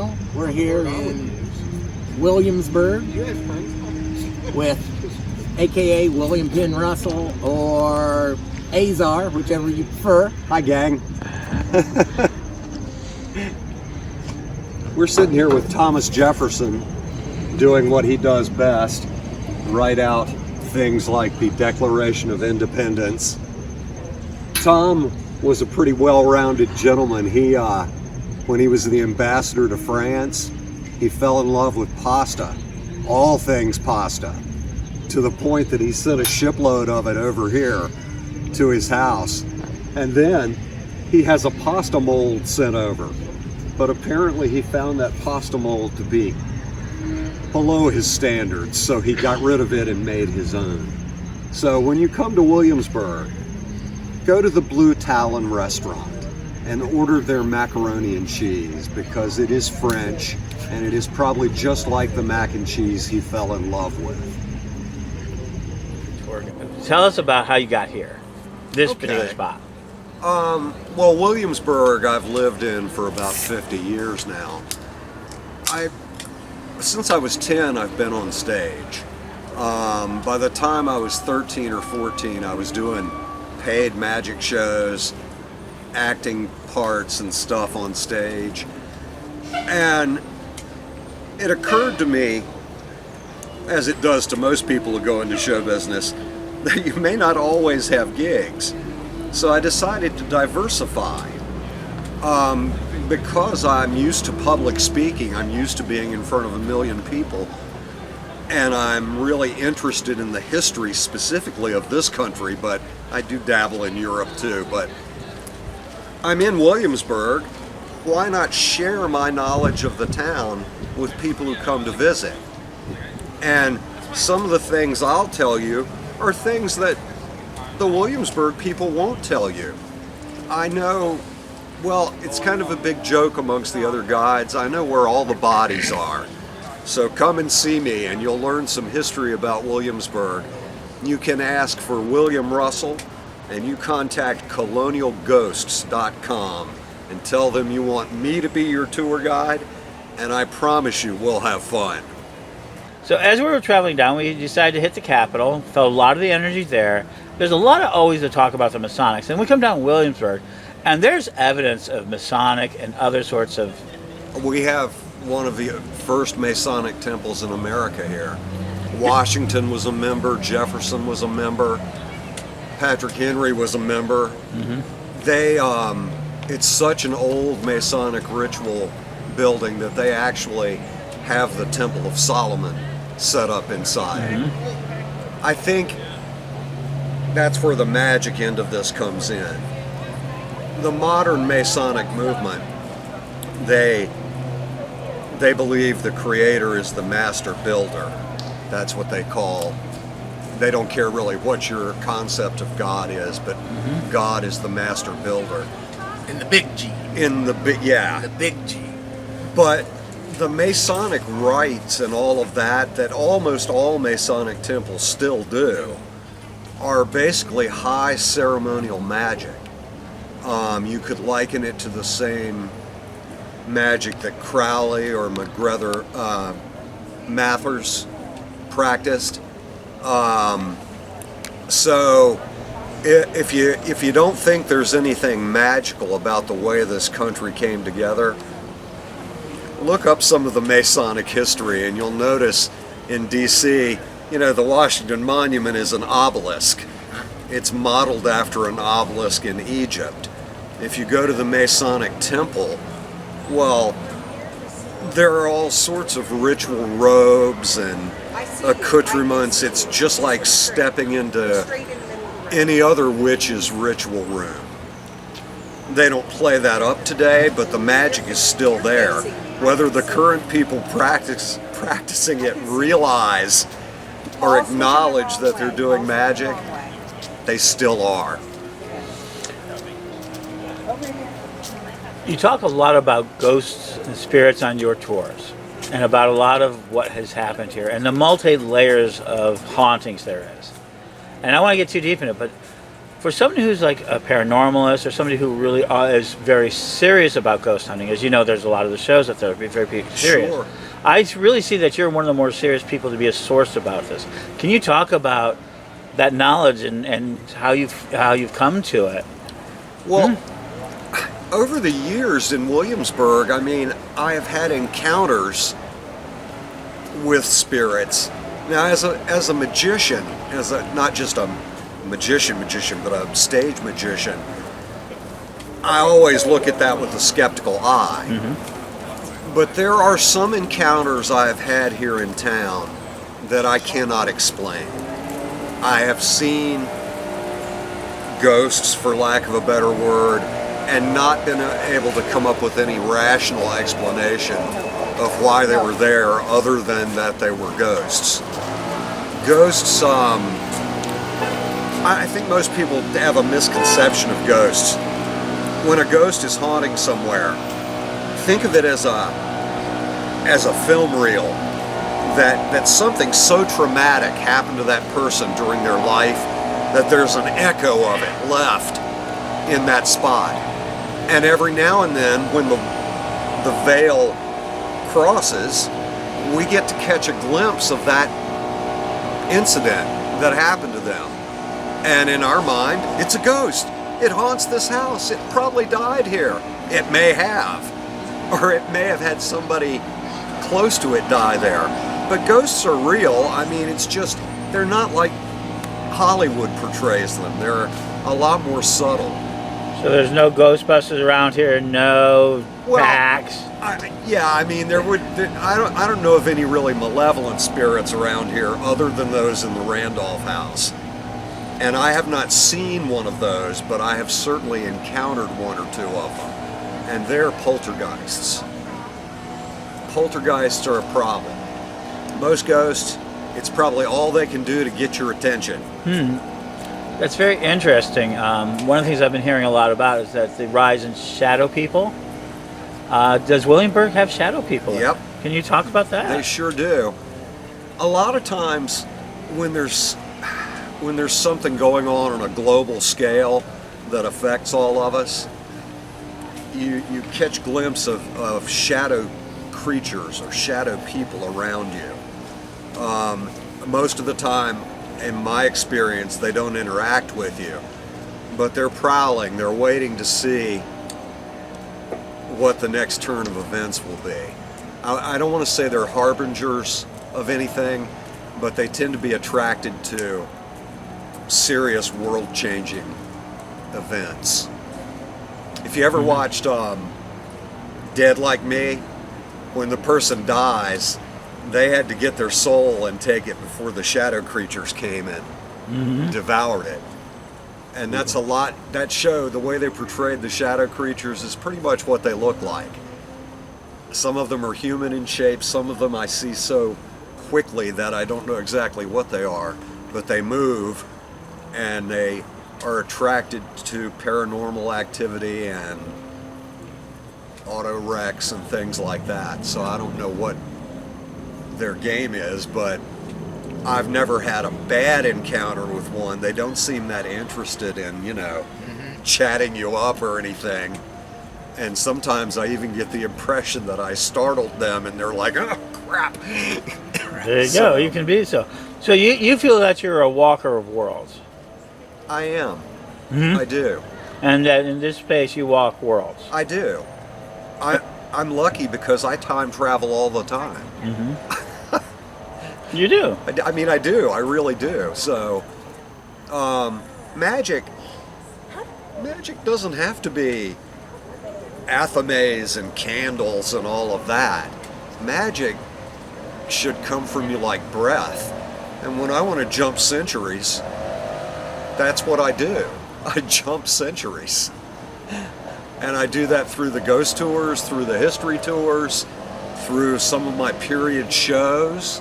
Colonial. We're here in Williamsburg with aka William Penn Russell or Azor, whichever you prefer. Hi, gang. We're sitting here with Thomas Jefferson doing what he does best, write out things like the Declaration of Independence. Tom was a pretty well-rounded gentleman. When he was the ambassador to France, he fell in love with pasta, all things pasta, to the point that he sent a shipload of it over here to his house. And then he has a pasta mold sent over. But apparently he found that pasta mold to be below his standards, so he got rid of it and made his own. So when you come to Williamsburg, go to the Blue Talon restaurant and order their macaroni and cheese, because it is French and it is probably just like the mac and cheese he fell in love with. Tell us about how you got here, this particular spot. Well, Williamsburg I've lived in for about 50 years now. Since I was 10, I've been on stage. By the time I was 13 or 14, I was doing paid magic shows, acting parts and stuff on stage. And it occurred to me, as it does to most people who go into show business, that you may not always have gigs. So I decided to diversify. Because I'm used to public speaking, I'm used to being in front of a million people, and I'm really interested in the history specifically of this country, but I do dabble in Europe too. But I'm in Williamsburg. Why not share my knowledge of the town with people who come to visit? And some of the things I'll tell you are things that the Williamsburg people won't tell you. I know, well, it's kind of a big joke amongst the other guides. I know where all the bodies are. So come and see me and you'll learn some history about Williamsburg. You can ask for William Russell and you contact colonialghosts.com and tell them you want me to be your tour guide, and I promise you we'll have fun. So as we were traveling down, we decided to hit the Capitol, felt a lot of the energy there. There's a lot of always to talk about the Masonics, and we come down Williamsburg, and there's evidence of Masonic and other sorts of... We have one of the first Masonic temples in America here. Washington was a member, Jefferson was a member, Patrick Henry was a member. Mm-hmm. It's such an old Masonic ritual building that they actually have the Temple of Solomon set up inside. Mm-hmm. I think that's where the magic end of this comes in. The modern Masonic movement, they believe the creator is the master builder. That's what they call. They don't care really what your concept of God is, but God is the master builder. In the big G. The big G. But the Masonic rites and all of that almost all Masonic temples still do, are basically high ceremonial magic. You could liken it to the same magic that Crowley or Mathers practiced. So if you don't think there's anything magical about the way this country came together, look up some of the Masonic history and you'll notice in DC, the Washington Monument is an obelisk. It's modeled after an obelisk in Egypt. If you go to the Masonic temple, well, there are all sorts of ritual robes and accoutrements. It's just like stepping into any other witch's ritual room. They don't play that up today, but the magic is still there. Whether the current people practicing it realize or acknowledge that they're doing magic, they still are. You talk a lot about ghosts and spirits on your tours, and about a lot of what has happened here, and the multi-layers of hauntings there is. And I don't want to get too deep in it, but for somebody who's like a paranormalist or somebody who really is very serious about ghost hunting, as you know, there's a lot of the shows that are very serious. Sure. I really see that you're one of the more serious people to be a source about this. Can you talk about that knowledge and how you've come to it? Well, over the years in Williamsburg, I mean, I have had encounters with spirits. Now, as a magician, not just a magician, but a stage magician, I always look at that with a skeptical eye. But there are some encounters I have had here in town that I cannot explain. I have seen ghosts, for lack of a better word, and not been able to come up with any rational explanation of why they were there other than that they were ghosts. Ghosts, I think most people have a misconception of ghosts. When a ghost is haunting somewhere, think of it as a film reel, that something so traumatic happened to that person during their life that there's an echo of it left in that spot. And every now and then, when the veil crosses, we get to catch a glimpse of that incident that happened to them. And in our mind, it's a ghost. It haunts this house. It probably died here. It may have. Or it may have had somebody close to it die there. But ghosts are real. I mean, it's just, they're not like Hollywood portrays them. They're a lot more subtle. So there's no Ghostbusters around here, no packs. I mean, I don't know of any really malevolent spirits around here other than those in the Randolph house. And I have not seen one of those, but I have certainly encountered one or two of them. And they're poltergeists. Poltergeists are a problem. Most ghosts, it's probably all they can do to get your attention. That's very interesting. One of the things I've been hearing a lot about is that the rise in shadow people. Does Williamsburg have shadow people? Yep. Can you talk about that? They sure do. A lot of times when there's something going on a global scale that affects all of us, you catch glimpses of shadow creatures or shadow people around you. Most of the time, in my experience, they don't interact with you, but they're prowling, they're waiting to see what the next turn of events will be. I don't want to say they're harbingers of anything, but they tend to be attracted to serious world-changing events. If you ever watched Dead Like Me, when the person dies, they had to get their soul and take it before the shadow creatures came and devoured it. And that's a lot, that show, the way they portrayed the shadow creatures is pretty much what they look like. Some of them are human in shape, some of them I see so quickly that I don't know exactly what they are, but they move and they are attracted to paranormal activity and auto wrecks and things like that. So I don't know what their game is, but I've never had a bad encounter with one. They don't seem that interested in, chatting you up or anything. And sometimes I even get the impression that I startled them and they're like, oh crap. There you go, you can be so. So you feel that you're a walker of worlds. I am. I do. And that in this space you walk worlds. I do. I'm lucky because I time travel all the time. You do? I mean, I do. I really do. So, magic doesn't have to be athames and candles and all of that. Magic should come from you like breath. And when I want to jump centuries, that's what I do. I jump centuries. And I do that through the ghost tours, through the history tours, through some of my period shows.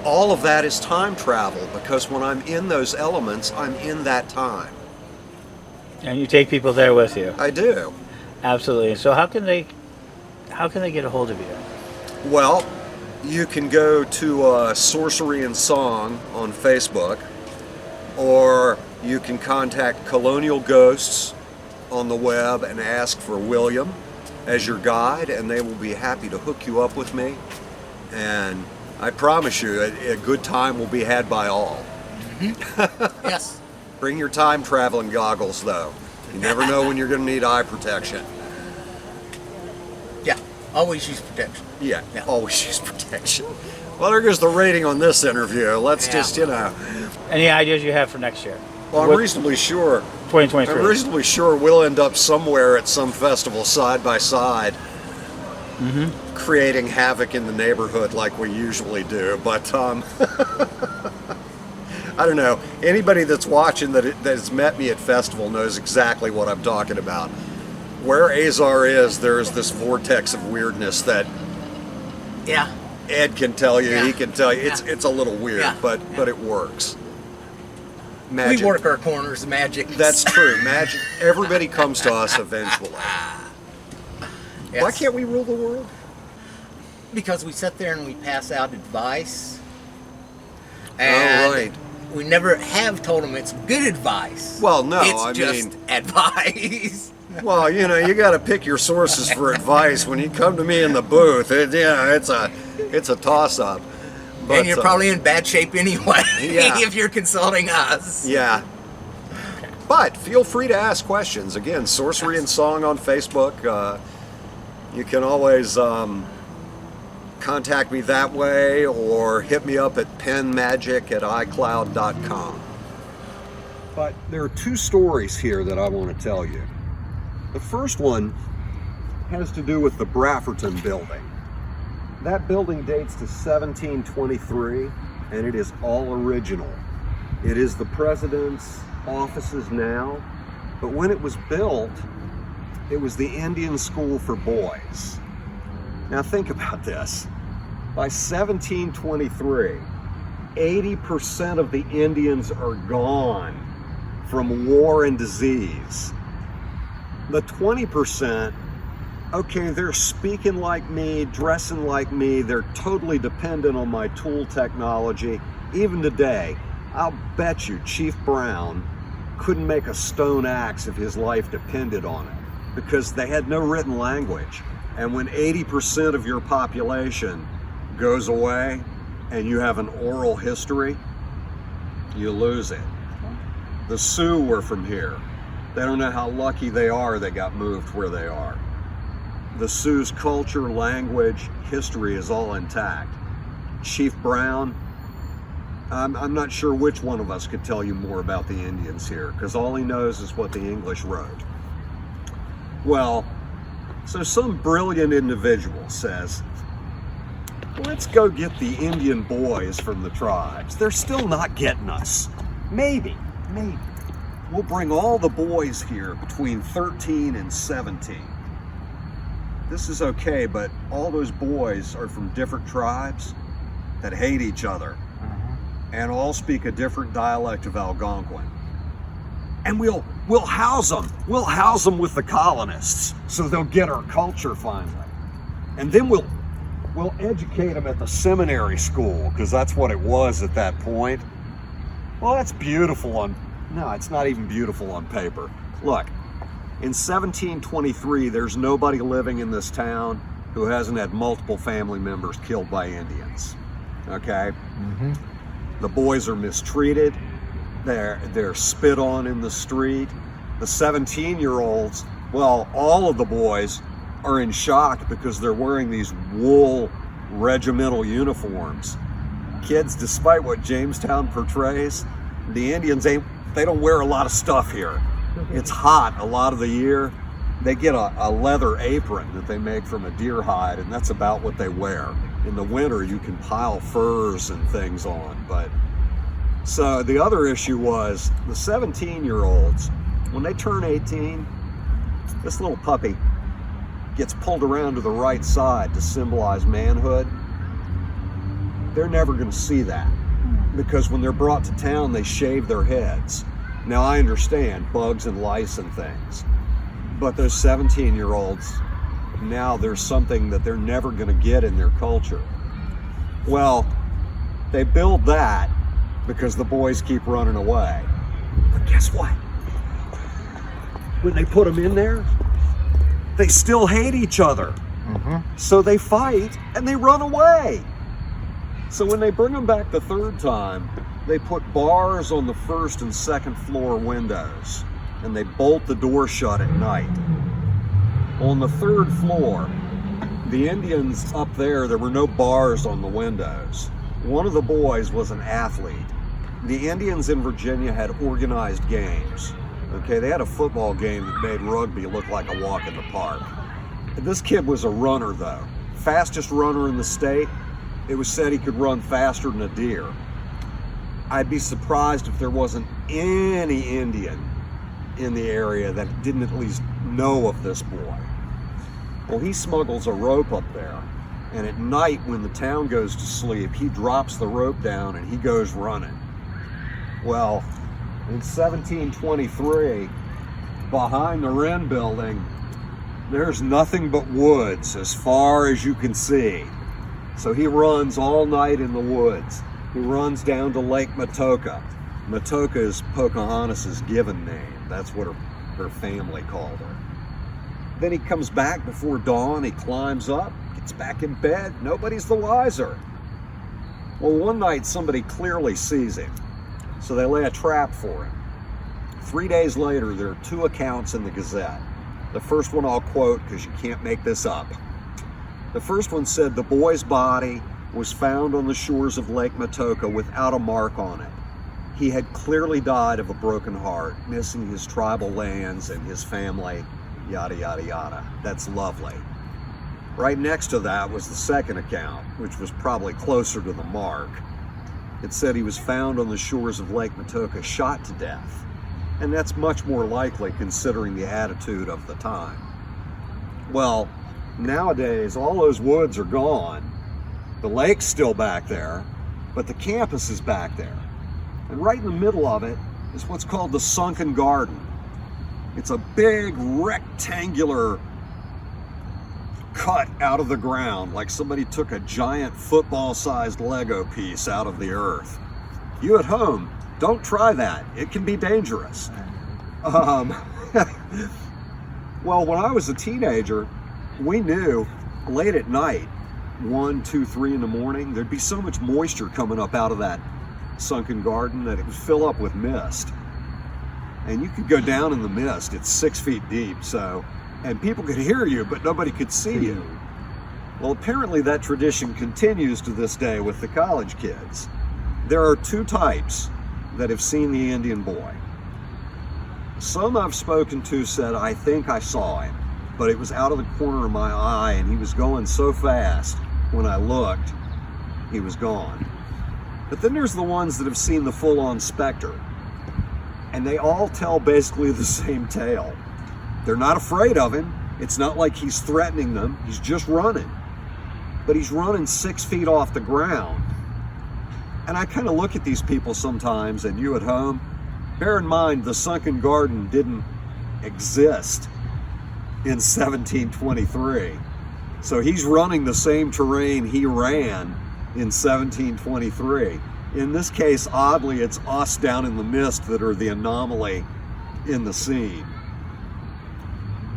All of that is time travel because when I'm in those elements, I'm in that time. And you take people there with you. I do. Absolutely. So how can they get a hold of you? Well, you can go to Sorcery and Song on Facebook, or You can contact Colonial Ghosts on the web and ask for William as your guide, and they will be happy to hook you up with me. And I promise you, a good time will be had by all. Mm-hmm. Yes. Bring your time traveling goggles, though. You never know when you're going to need eye protection. Yeah, always use protection. Yeah, always use protection. Well, there goes the rating on this interview. Let's just, Any ideas you have for next year? Well, I'm reasonably sure. 2023. I'm reasonably sure we'll end up somewhere at some festival side by side, creating havoc in the neighborhood like we usually do. But I don't know. Anybody that's watching that has met me at festival knows exactly what I'm talking about. Where Azor is, there's this vortex of weirdness that Ed can tell you. Yeah. He can tell you. Yeah. It's a little weird, but it works. Magic. We work our corners, magic. That's true. Magic. Everybody comes to us eventually. Yes. Why can't we rule the world? Because we sit there and we pass out advice. And right. we never have told them it's good advice. Well, no, it's just advice. Well, you got to pick your sources for advice. When you come to me in the booth, it's a toss-up. But, and you're probably in bad shape anyway if you're consulting us. Yeah. But feel free to ask questions. Again, Sorcery and Song on Facebook. You can always contact me that way or hit me up at pennmagic@icloud.com. But there are two stories here that I want to tell you. The first one has to do with the Brafferton building. That building dates to 1723, and it is all original. It is the president's offices now, but when it was built, it was the Indian School for Boys. Now think about this. By 1723, 80% of the Indians are gone from war and disease. The 20%, okay, they're speaking like me, dressing like me, they're totally dependent on my tool technology. Even today, I'll bet you Chief Brown couldn't make a stone axe if his life depended on it, because they had no written language. And when 80% of your population goes away and you have an oral history, you lose it. The Sioux were from here. They don't know how lucky they are they got moved where they are. The Sioux's culture, language, history is all intact. Chief Brown, I'm not sure which one of us could tell you more about the Indians here, because all he knows is what the English wrote. Well, so some brilliant individual says, let's go get the Indian boys from the tribes. They're still not getting us. Maybe. We'll bring all the boys here between 13 and 17. This is okay, but all those boys are from different tribes that hate each other and all speak a different dialect of Algonquin. And we'll house them. We'll house them with the colonists so they'll get our culture finally. And then we'll educate them at the seminary school, because that's what it was at that point. Well, that's beautiful no, it's not even beautiful on paper. Look, in 1723, there's nobody living in this town who hasn't had multiple family members killed by Indians. Okay? The boys are mistreated. They're spit on in the street. The 17-year-olds, well, all of the boys are in shock because they're wearing these wool regimental uniforms. Kids, despite what Jamestown portrays, the Indians they don't wear a lot of stuff here. It's hot a lot of the year. They get a leather apron that they make from a deer hide, and that's about what they wear. In the winter, you can pile furs and things on. But so the other issue was the 17-year-olds, when they turn 18, this little puppy gets pulled around to the right side to symbolize manhood. They're never going to see that, because when they're brought to town, they shave their heads. Now, I understand bugs and lice and things, but those 17-year-olds, now there's something that they're never going to get in their culture. Well, they build that because the boys keep running away. But guess guess what? When they put them in there, they still hate each other. So they fight and they run away. So when they bring them back the third time, they put bars on the first and second floor windows and they bolt the door shut at night. On the third floor, the Indians up there were no bars on the windows. One of the boys was an athlete. The Indians in Virginia had organized games. Okay, they had a football game that made rugby look like a walk in the park. This kid was a runner though. Fastest runner in the state. It was said he could run faster than a deer. I'd be surprised if there wasn't any Indian in the area that didn't at least know of this boy. Well, he smuggles a rope up there, and at night when the town goes to sleep, he drops the rope down and he goes running. Well, in 1723, behind the Wren building, there's nothing but woods as far as you can see. So he runs all night in the woods. He runs down to Lake Matoka. Matoka is Pocahontas' given name. That's what her family called her. Then he comes back before dawn, he climbs up, gets back in bed, nobody's the wiser. Well, one night somebody clearly sees him, so they lay a trap for him. 3 days later, there are two accounts in the Gazette. The first one I'll quote because you can't make this up. The first one said the boy's body was found on the shores of Lake Matoka without a mark on it. He had clearly died of a broken heart, missing his tribal lands and his family, yada, yada, yada. That's lovely. Right next to that was the second account, which was probably closer to the mark. It said he was found on the shores of Lake Matoka, shot to death. And that's much more likely considering the attitude of the time. Well, nowadays, all those woods are gone. The lake's still back there, but the campus is back there. And right in the middle of it is what's called the Sunken Garden. It's a big rectangular cut out of the ground, like somebody took a giant football-sized Lego piece out of the earth. You at home, don't try that. It can be dangerous. Well, when I was a teenager, we knew late at night, 1, 2, 3 in the morning, there'd be so much moisture coming up out of that sunken garden that it would fill up with mist. And you could go down in the mist. It's 6 feet deep, and people could hear you, but nobody could see you. Well, apparently that tradition continues to this day with the college kids. There are two types that have seen the Indian boy. Some I've spoken to said, I think I saw him, but it was out of the corner of my eye and he was going so fast when I looked, he was gone. But then there's the ones that have seen the full-on specter, and they all tell basically the same tale. They're not afraid of him. It's not like he's threatening them. He's just running. But he's running 6 feet off the ground. And I kind of look at these people sometimes, and you at home, bear in mind the sunken garden didn't exist in 1723. So he's running the same terrain he ran in 1723. In this case, oddly, it's us down in the mist that are the anomaly in the scene.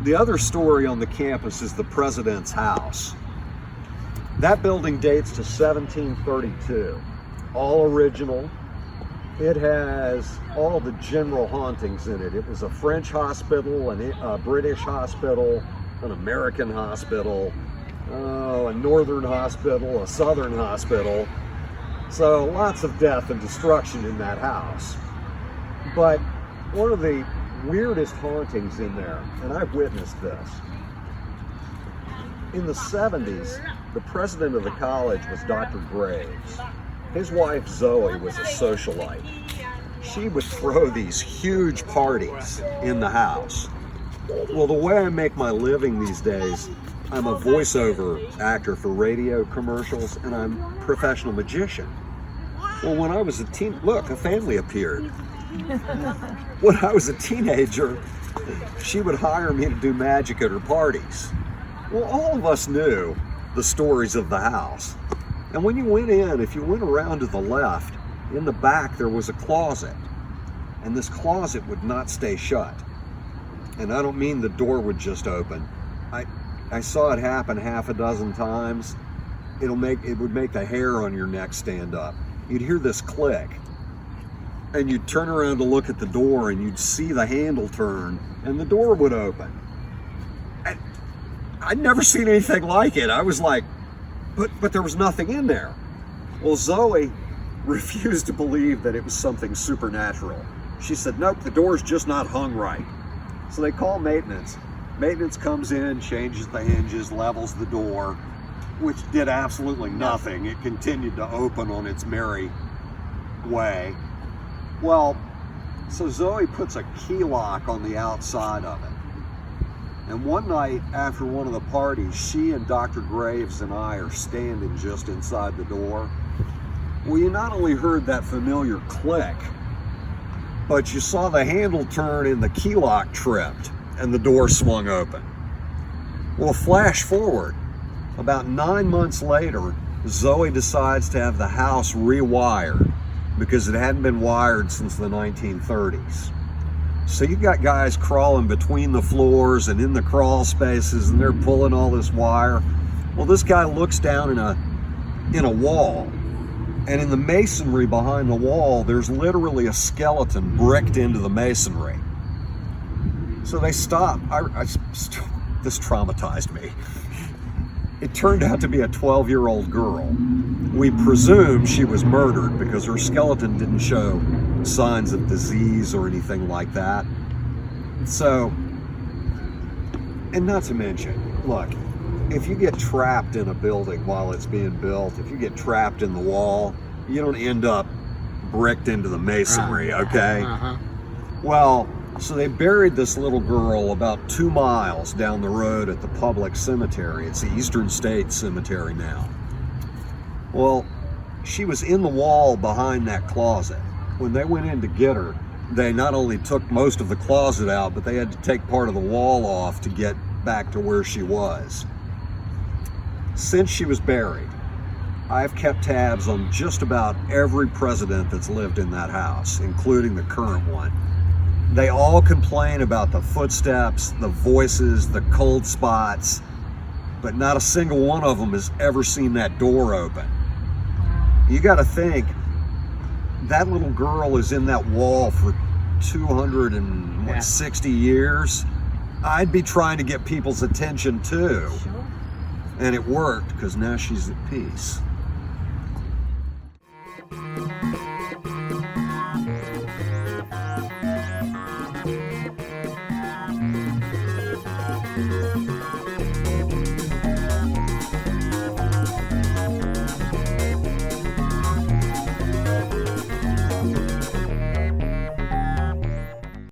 The other story on the campus is the president's house. That building dates to 1732. All original. It has all the general hauntings in it. It was a French hospital, a British hospital, an American hospital, a northern hospital, a southern hospital. So lots of death and destruction in that house. But one of the weirdest hauntings in there, and I've witnessed this, in the 70s, the president of the college was Dr. Graves. His wife Zoe was a socialite. She would throw these huge parties in the house. Well, the way I make my living these days, I'm a voiceover actor for radio commercials, and I'm a professional magician. Well, when I was a teen, look, a family appeared. When I was a teenager, she would hire me to do magic at her parties. Well, all of us knew the stories of the house. And when you went in, if you went around to the left, in the back there was a closet. and this closet would not stay shut. And I don't mean the door would just open. I saw it happen half a dozen times. It would make the hair on your neck stand up. You'd hear this click, and you'd turn around to look at the door, and you'd see the handle turn, and the door would open. I'd never seen anything like it. I was like, but there was nothing in there. Well, Zoe refused to believe that it was something supernatural. She said, nope, the door's just not hung right. So they call maintenance. Maintenance comes in, changes the hinges, levels the door, which did absolutely nothing. It continued to open on its merry way. Well, so Zoe puts a key lock on the outside of it. And one night after one of the parties, she and Dr. Graves and I are standing just inside the door. Well, you not only heard that familiar click, but you saw the handle turn and the key lock tripped and the door swung open. Well, flash forward, about 9 months later, Zoe decides to have the house rewired because it hadn't been wired since the 1930s. So you got guys crawling between the floors and in the crawl spaces, and they're pulling all this wire. Well, this guy looks down in a wall, and in the masonry behind the wall, there's literally a skeleton bricked into the masonry. So they stop. This traumatized me. It turned out to be a 12-year-old girl. We presume she was murdered because her skeleton didn't show signs of disease or anything like that. So, and not to mention, look, if you get trapped in a building while it's being built, if you get trapped in the wall, you don't end up bricked into the masonry, okay? Well, so they buried this little girl about 2 miles down the road at the public cemetery. It's the Eastern State Cemetery now. Well, she was in the wall behind that closet. When they went in to get her, they not only took most of the closet out, but they had to take part of the wall off to get back to where she was. Since she was buried, I've kept tabs on just about every president that's lived in that house, including the current one. They all complain about the footsteps, the voices, the cold spots, but not a single one of them has ever seen that door open. You got to think, that little girl is in that wall for 260 years. I'd be trying to get people's attention too. Sure. And it worked, because now she's at peace.